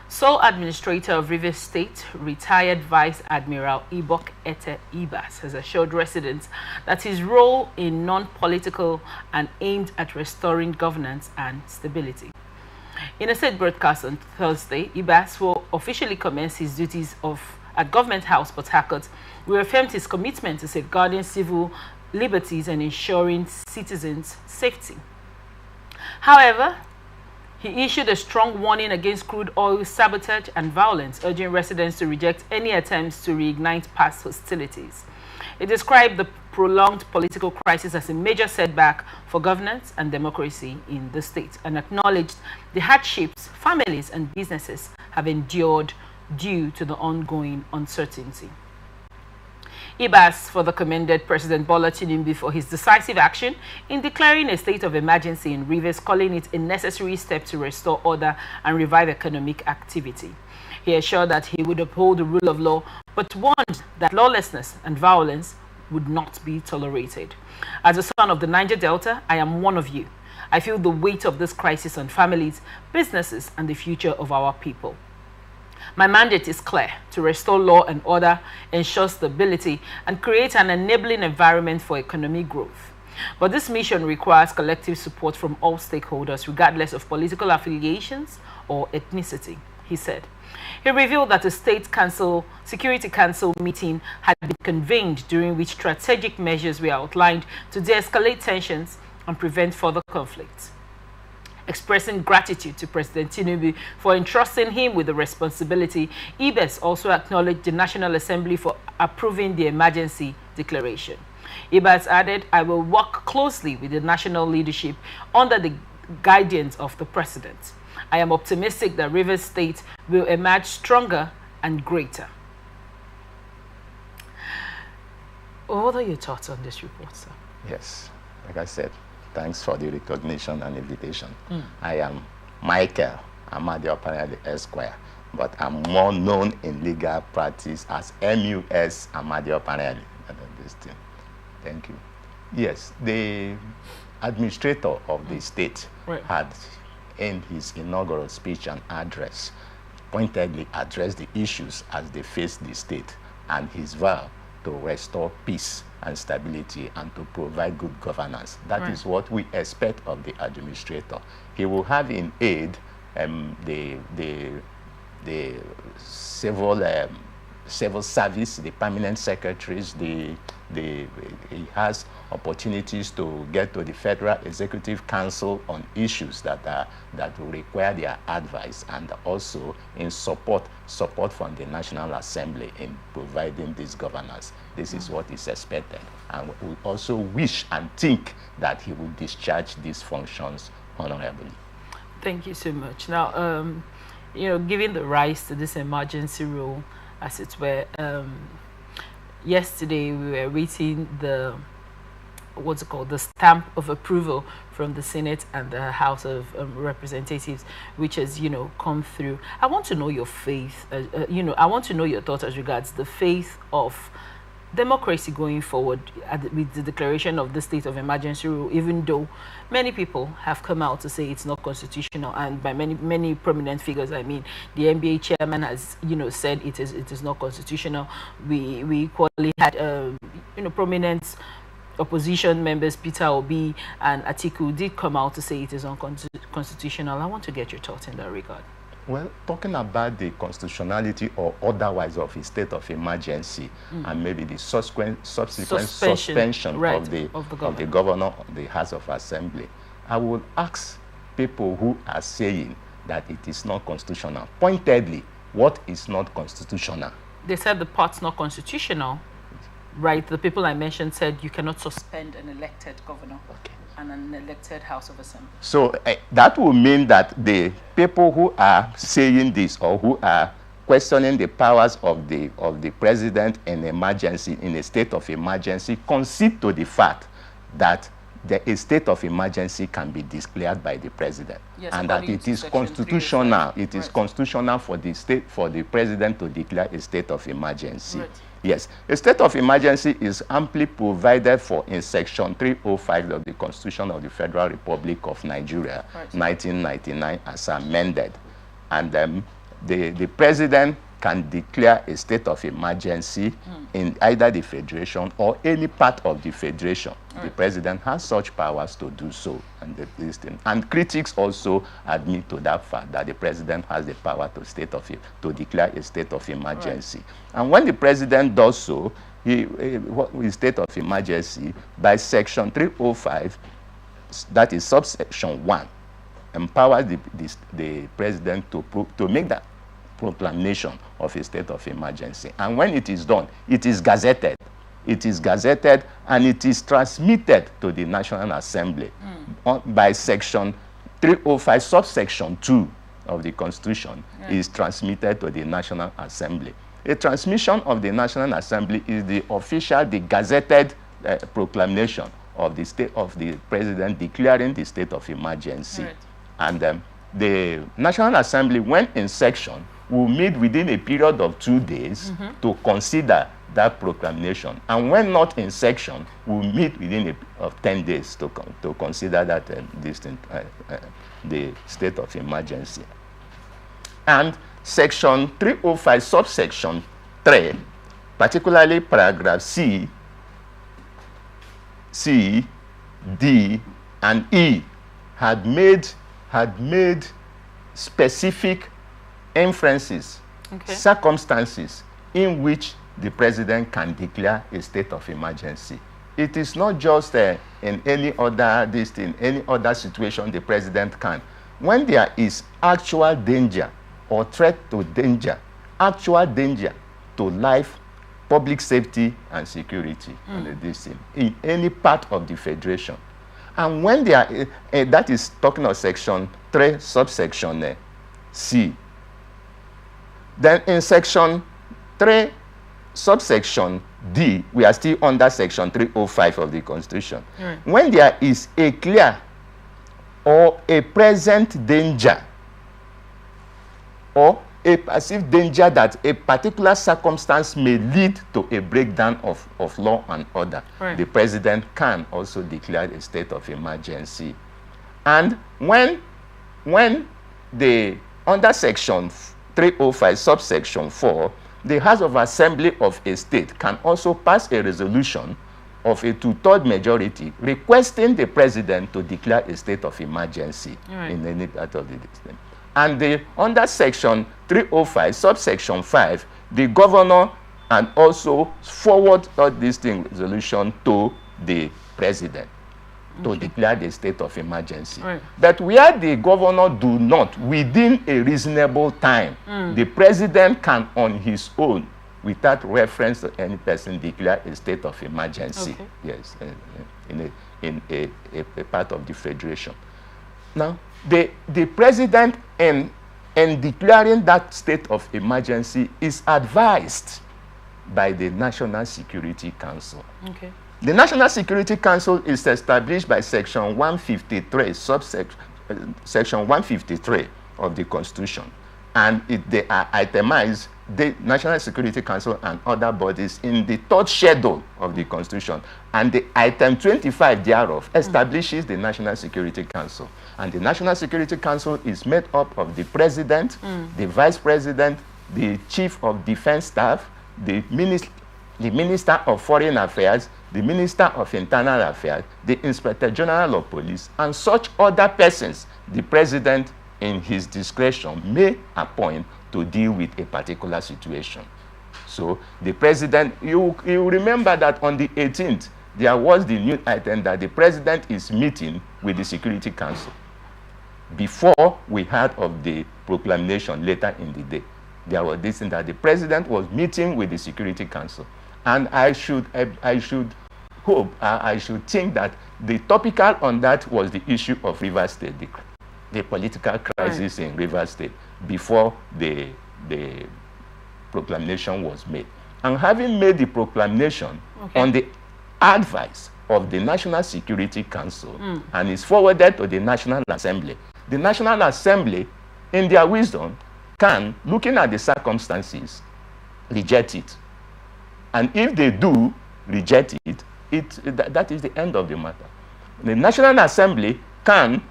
Sole Administrator of Rivers State, retired Vice Admiral Ibok-Ete Ibas, has assured residents that his role is non-political and aimed at restoring governance and stability. In a state broadcast on Thursday, Ibas, who officially commenced his duties at Government House, Port Harcourt, reaffirmed his commitment to safeguarding civil liberties and ensuring citizens' safety. However, he issued a strong warning against crude oil sabotage and violence, urging residents to reject any attempts to reignite past hostilities. He described the prolonged political crisis as a major setback for governance and democracy in the state and acknowledged the hardships families and businesses have endured due to the ongoing uncertainty. Ibas further commended President Bola Tinubu for his decisive action in declaring a state of emergency in Rivers, calling it a necessary step to restore order and revive economic activity. He assured that he would uphold the rule of law, but warned that lawlessness and violence would not be tolerated. As a son of the Niger Delta, I am one of you. I feel the weight of this crisis on families, businesses, and the future of our people. My mandate is clear: to restore law and order, ensure stability, and create an enabling environment for economic growth. But this mission requires collective support from all stakeholders, regardless of political affiliations or ethnicity, he said. He revealed that a Security Council meeting had been convened, during which strategic measures were outlined to de-escalate tensions and prevent further conflicts. Expressing gratitude to President Tinubu for entrusting him with the responsibility, Ibas also acknowledged the National Assembly for approving the emergency declaration. Ibas added, "I will work closely with the national leadership under the guidance of the President. I am optimistic that Rivers State will emerge stronger and greater." What are your thoughts on this report, sir? Yes, like I said, thanks for the recognition and invitation. I am Michael Amadi-Oparali Esquire, but I'm more known in legal practice as MUS Amadi-Oparali. Thank you. Yes, the administrator of the state had, in his inaugural speech and address, pointedly addressed the issues as they face the state and his vow to restore peace and stability and to provide good governance. That is what we expect of the administrator. He will have in aid the civil service, the permanent secretaries, he has opportunities to get to the Federal Executive Council on issues that will require their advice, and also in support from the National Assembly in providing this governance. This is what is expected, and we also wish and think that he will discharge these functions honorably. Thank you so much. Now, given the rise to this emergency rule, as it were, yesterday we were waiting the stamp of approval from the Senate and the House of Representatives, which has come through. I want to know your faith. I want to know your thoughts as regards the faith of democracy going forward with the declaration of the state of emergency rule, even though many people have come out to say it's not constitutional, and by many prominent figures, I mean the NBA chairman has said it is not constitutional. We equally had prominent opposition members, Peter Obi and Atiku, did come out to say it is unconstitutional. I want to get your thoughts in that regard. Well, talking about the constitutionality or otherwise of a state of emergency, and maybe the subsequent suspension of the governor of the House of Assembly, I would ask people who are saying that it is not constitutional, pointedly, what is not constitutional? They said the part's not constitutional, right? The people I mentioned said you cannot suspend an elected governor. Okay. And an elected House of Assembly. So that will mean that the people who are saying this, or who are questioning the powers of the president in emergency, in a state of emergency, concede to the fact that a state of emergency can be declared by the president, yes, and that it is constitutional. It is constitutional for the president to declare a state of emergency. Right. Yes, a state of emergency is amply provided for in Section 305 of the Constitution of the Federal Republic of Nigeria, 1999, as amended. And the president can declare a state of emergency in either the federation or any part of the federation. The president has such powers to do so. And critics also admit to that fact that the president has the power to declare a state of emergency. And when the president does so, with state of emergency, by section 305, that is subsection 1, empowers the president to make that proclamation of a state of emergency. And when it is done, it is gazetted. It is gazetted and it is transmitted to the National Assembly by section 305, subsection 2 of the Constitution is transmitted to the National Assembly. A transmission of the National Assembly is the official, the gazetted proclamation of the president declaring the state of emergency. Right. And the National Assembly, when in session, will meet within a period of 2 days to consider that proclamation. And when not in session, will meet within of 10 days to consider that the state of emergency. And section 305, subsection 3, particularly paragraph C, D, and E, had made specific inferences, circumstances in which the president can declare a state of emergency. It is not just in any other situation the president can. When there is actual danger or threat to danger, actual danger to life, public safety and security in any part of the federation. And when there that is talking of section 3, subsection C. Then in section 3, subsection D, we are still under section 305 of the Constitution. When there is a clear or a present danger or a perceived danger that a particular circumstance may lead to a breakdown of law and order, the president can also declare a state of emergency. And when under section 305, subsection 4, the House of Assembly of a state can also pass a resolution of a 2/3 majority requesting the president to declare a state of emergency in any part of the state. And under section 305, subsection 5, the governor and also forward this resolution to the president to declare the state of emergency. But where the governor do not, within a reasonable time, the president can on his own, without reference to any person, declare a state of emergency. Yes, in a part of the federation. Now, the president in declaring that state of emergency is advised by the National Security Council. The National Security Council is established by section 153, section 153 of the Constitution. And they are itemized, the National Security Council and other bodies, in the 3rd schedule of the Constitution. And the item 25 thereof establishes the National Security Council. And the National Security Council is made up of the president, the vice president, the chief of defense staff, the minister of foreign affairs, the minister of internal affairs, the inspector general of police, and such other persons the president in his discretion may appoint to deal with a particular situation. So the president, you remember that on the 18th, there was the new item that the president is meeting with the Security Council before we heard of the proclamation later in the day. There was this thing that the president was meeting with the Security Council. And I should think that the topical on that was the issue of Rivers State, the political crisis in Rivers State before the proclamation was made. And having made the proclamation on the advice of the National Security Council and is forwarded to the National Assembly, the National Assembly, in their wisdom, can, looking at the circumstances, reject it. And if they do reject it, that is the end of the matter. The National Assembly can,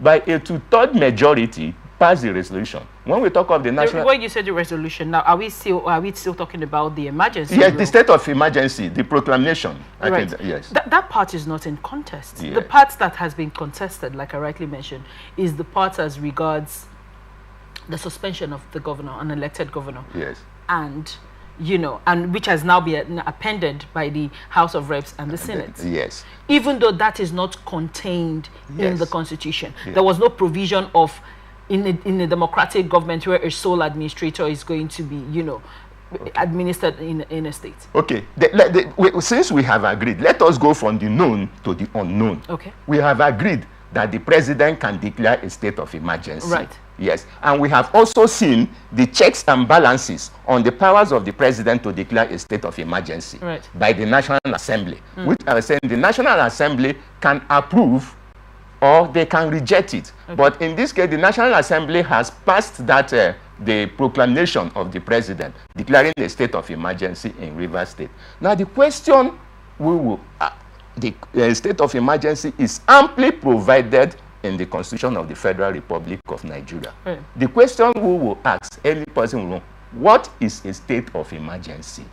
by a 2/3 majority, pass the resolution. When we talk of the national... When you said the resolution, now are we still talking about the emergency? Yes, the state of emergency, the proclamation. Right. Yes. That part is not in contest. Yes. The part that has been contested, like I rightly mentioned, is the part as regards the suspension of the governor, an elected governor. Yes. And, you know, and which has now been appended by the House of Reps and the Senate. Yes. Even though that is not contained in the Constitution. Yes. There was no provision of, in a democratic government where a sole administrator is going to be, you know, administered in a state. Okay. Since we have agreed, let us go from the known to the unknown. Okay. We have agreed that the president can declare a state of emergency. Right. Yes. And we have also seen the checks and balances on the powers of the president to declare a state of emergency by the National Assembly, which I was saying the National Assembly can approve or they can reject it. Okay. But in this case, the National Assembly has passed that the proclamation of the president declaring a state of emergency in Rivers State. Now, the question the state of emergency is amply provided in the Constitution of the Federal Republic of Nigeria. Right. The question we will ask any person will know, what is a state of emergency?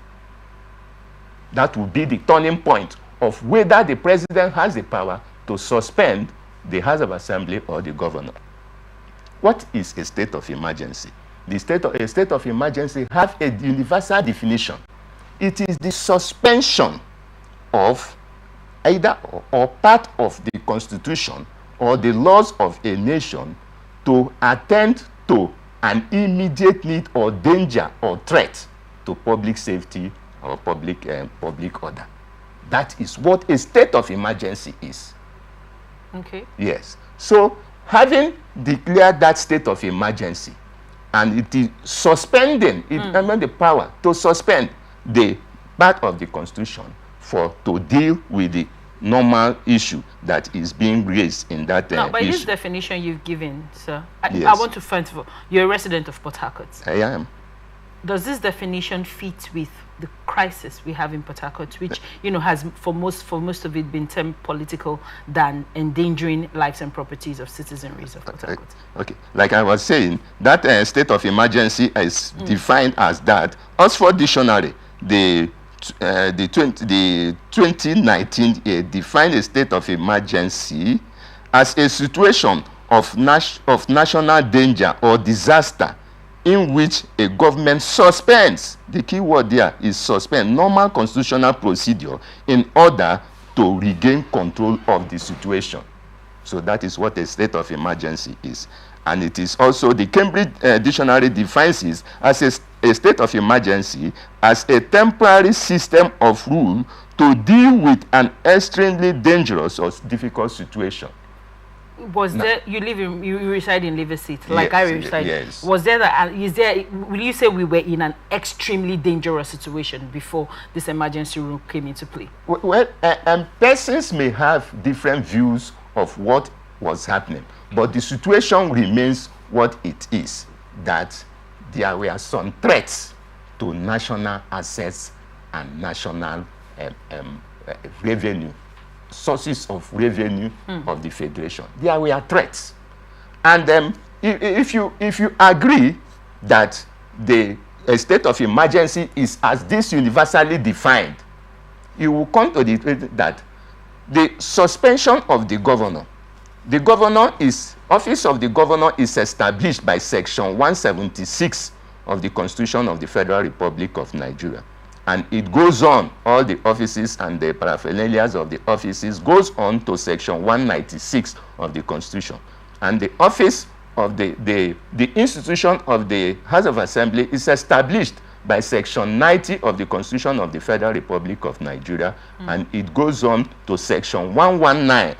That will be the turning point of whether the president has the power to suspend the House of Assembly or the governor. What is a state of emergency? A state of emergency has a universal definition. It is the suspension of either or part of the Constitution or the laws of a nation to attend to an immediate need or danger or threat to public safety or public order. That is what a state of emergency is. Okay. Yes. So, having declared that state of emergency, and it is suspending, the power to suspend the part of the Constitution to deal with the normal issue that is being raised in that now, by issue. this definition you've given, sir, Yes. I want to find, you're a resident of Port Harcourt. I am. Does this definition fit with the crisis we have in Port Harcourt, which, you know, has for most of it been termed political than endangering lives and properties of citizens of Port Harcourt? Okay, like I was saying, that state of emergency is defined as that. Oxford Dictionary, the 2019 defined a state of emergency as a situation of national danger or disaster in which a government suspends, the key word there is suspend, normal constitutional procedure in order to regain control of the situation. So that is what a state of emergency is. And it is also, the Cambridge Dictionary defines it as a state of emergency as a temporary system of rule to deal with an extremely dangerous or difficult situation. Was there, you reside in Rivers State, like yes, I reside. Yes. Was there will you say we were in an extremely dangerous situation before this emergency rule came into play? Well, persons may have different views of what was happening, but the situation remains what it is, that there were some threats to national assets and national revenue, sources of revenue of the Federation. There were threats. And if you agree that the state of emergency is as this universally defined, you will come to the that the suspension of the governor, office of the governor is established by Section 176 of the Constitution of the Federal Republic of Nigeria. And it goes on, all the offices and the paraphernalia of the offices goes on to Section 196 of the Constitution. And the office of the institution of the House of Assembly is established by Section 90 of the Constitution of the Federal Republic of Nigeria, and it goes on to Section 119,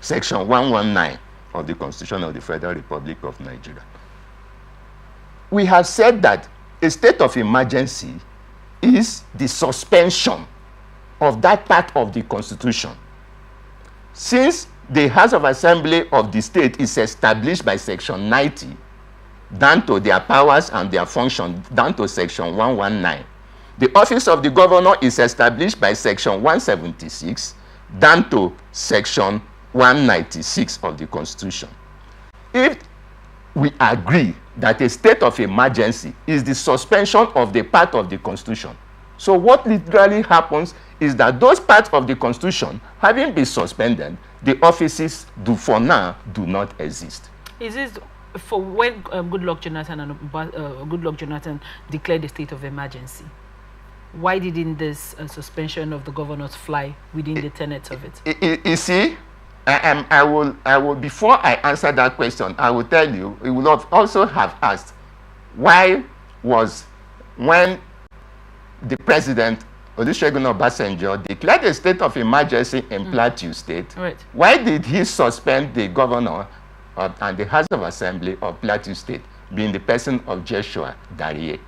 Section 119 of the Constitution of the Federal Republic of Nigeria. We have said that a state of emergency is the suspension of that part of the Constitution. Since the House of Assembly of the state is established by Section 90, down to their powers and their function, down to Section 119, the office of the governor is established by Section 176, down to Section 196 of the Constitution. If we agree that a state of emergency is the suspension of the part of the Constitution. So what literally happens is that those parts of the Constitution, having been suspended, the offices for now do not exist. Is this for when Goodluck Jonathan declared the state of emergency? Why didn't this suspension of the governors fly within the tenets of it? You see, I will. Before I answer that question, I will tell you. We will also have asked, why was when the president Olusegun Obasanjo declared a state of emergency in Plateau State? Right. Why did he suspend the governor and the House of Assembly of Plateau State, being the person of Joshua Darie?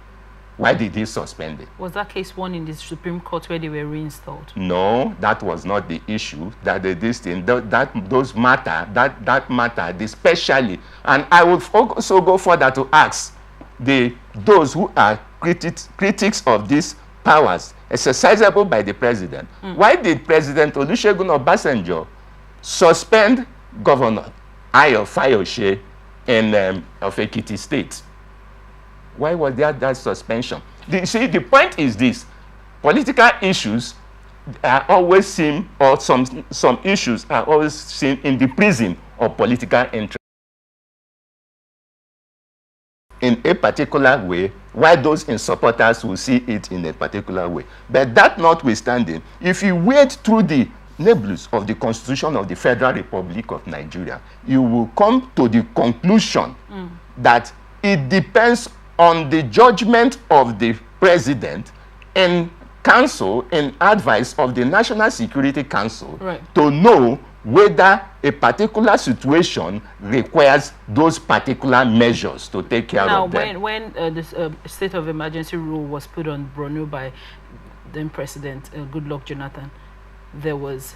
Why did he suspend it? Was that case won in the Supreme Court where they were reinstalled? No, that was not the issue. That matter, especially. And I would also go further to ask those who are critics of these powers exercisable by the president. Why did President Olusegun Obasanjo suspend Governor Ayo Fayose of Ekiti State? Why was there that suspension? See, the point is this: political issues are always seen, or some issues are always seen in the prism of political interest in a particular way, while those in supporters will see it in a particular way. But that notwithstanding, if you wade through the nebulous of the Constitution of the Federal Republic of Nigeria, you will come to the conclusion that it depends on the judgment of the president and counsel and advice of the National Security Council to know whether a particular situation requires those particular measures to take care of them. Now, when this state of emergency rule was put on Borno by then President Goodluck Jonathan, there was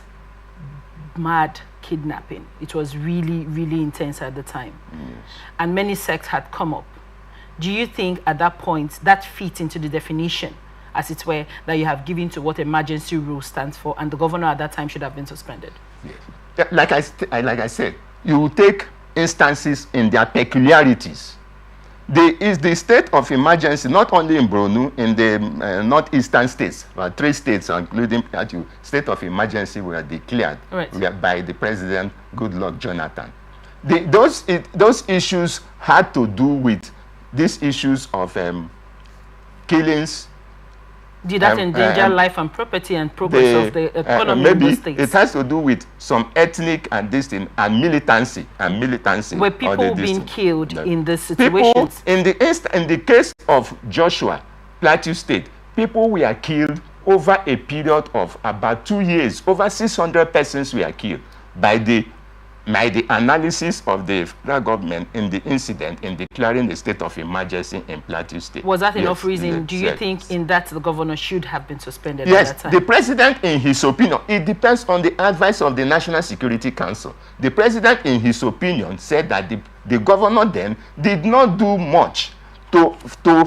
mad kidnapping. It was really, really intense at the time. And many sects had come up. Do you think at that point that fits into the definition, as it were, that you have given to what emergency rule stands for, and the governor at that time should have been suspended? Yes. Like I said, you will take instances in their peculiarities. There is the state of emergency not only in Borno, in the northeastern states, but 3 states, including Plateau, state of emergency were declared by the president Goodluck Jonathan. Those issues had to do with these issues of killings. Did that endanger life and property and progress of the economy in the states? It has to do with some ethnic and and militancy. Were people being killed in this situation? In the case of Joshua, Plateau State, people were killed over a period of about 2 years. Over 600 persons were killed by the analysis of the federal government in the incident in declaring the state of emergency in Plateau State. Was that enough reason? Do you think in that the governor should have been suspended at that time? The president, in his opinion, it depends on the advice of the National Security Council. The president, in his opinion, said that the governor then did not do much to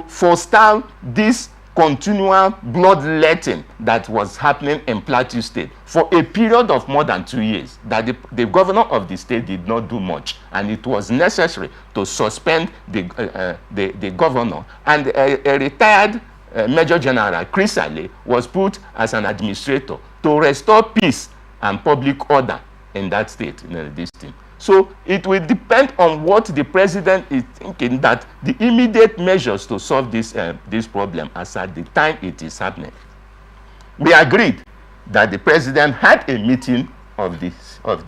forestall this continual bloodletting that was happening in Plateau State for a period of more than 2 years, that the governor of the state did not do much, and it was necessary to suspend the governor, and a retired Major General Chris Ale was put as an administrator to restore peace and public order in that state, this thing. So it will depend on what the president is thinking, that the immediate measures to solve this problem as at the time it is happening. We agreed that the president had a meeting of the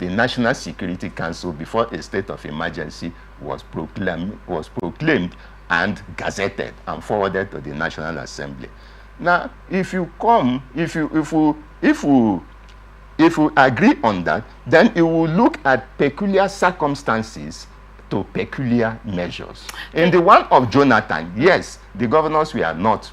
National Security Council before a state of emergency was proclaimed and gazetted and forwarded to the National Assembly. Now, if we agree on that, then it will look at peculiar circumstances to peculiar measures. In the one of Jonathan, yes, the governors were not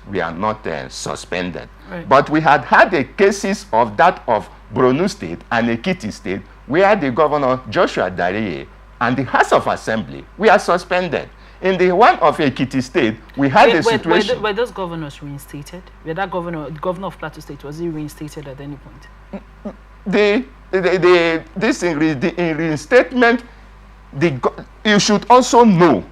suspended. But we had the cases of that of Borno State and Ekiti State, where the governor Joshua Darie and the House of Assembly were suspended. In the one of Ekiti State, we had a situation. Were those governors reinstated? Were that governor of Plateau State, was he reinstated at any point? The reinstatement, you should also know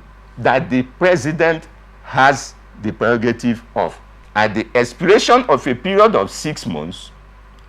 that the president has the prerogative of, at the expiration of a period of 6 months,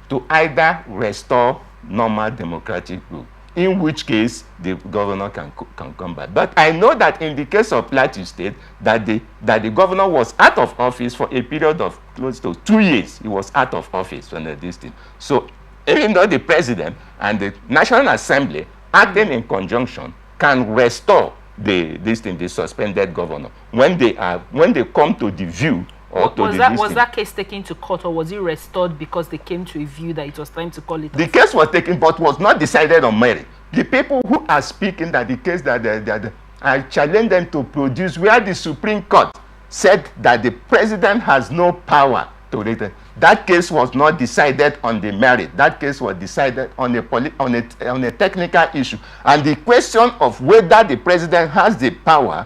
to either restore normal democratic rule, in which case the governor can come back. But I know that in the case of Plateau State, that the governor was out of office for a period of close to 2 years. He was out of office when this thing. So even though the president and the National Assembly, acting in conjunction, can restore the suspended governor when they come to the view. Was that case taken to court, or was it restored because they came to a view that it was time to call it? The case was taken, but was not decided on merit. The people who are speaking that the case that I challenge them to produce where the Supreme Court said that the president has no power to return. That case was not decided on the merit. That case was decided on a technical issue. And the question of whether the president has the power,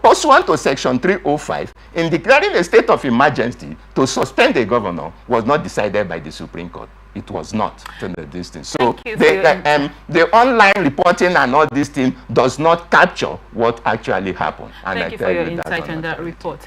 pursuant to Section 305, in declaring a state of emergency to suspend the governor, was not decided by the Supreme Court. It was not this thing. So the online reporting and all this thing does not capture what actually happened. And Thank you for your insight on that report.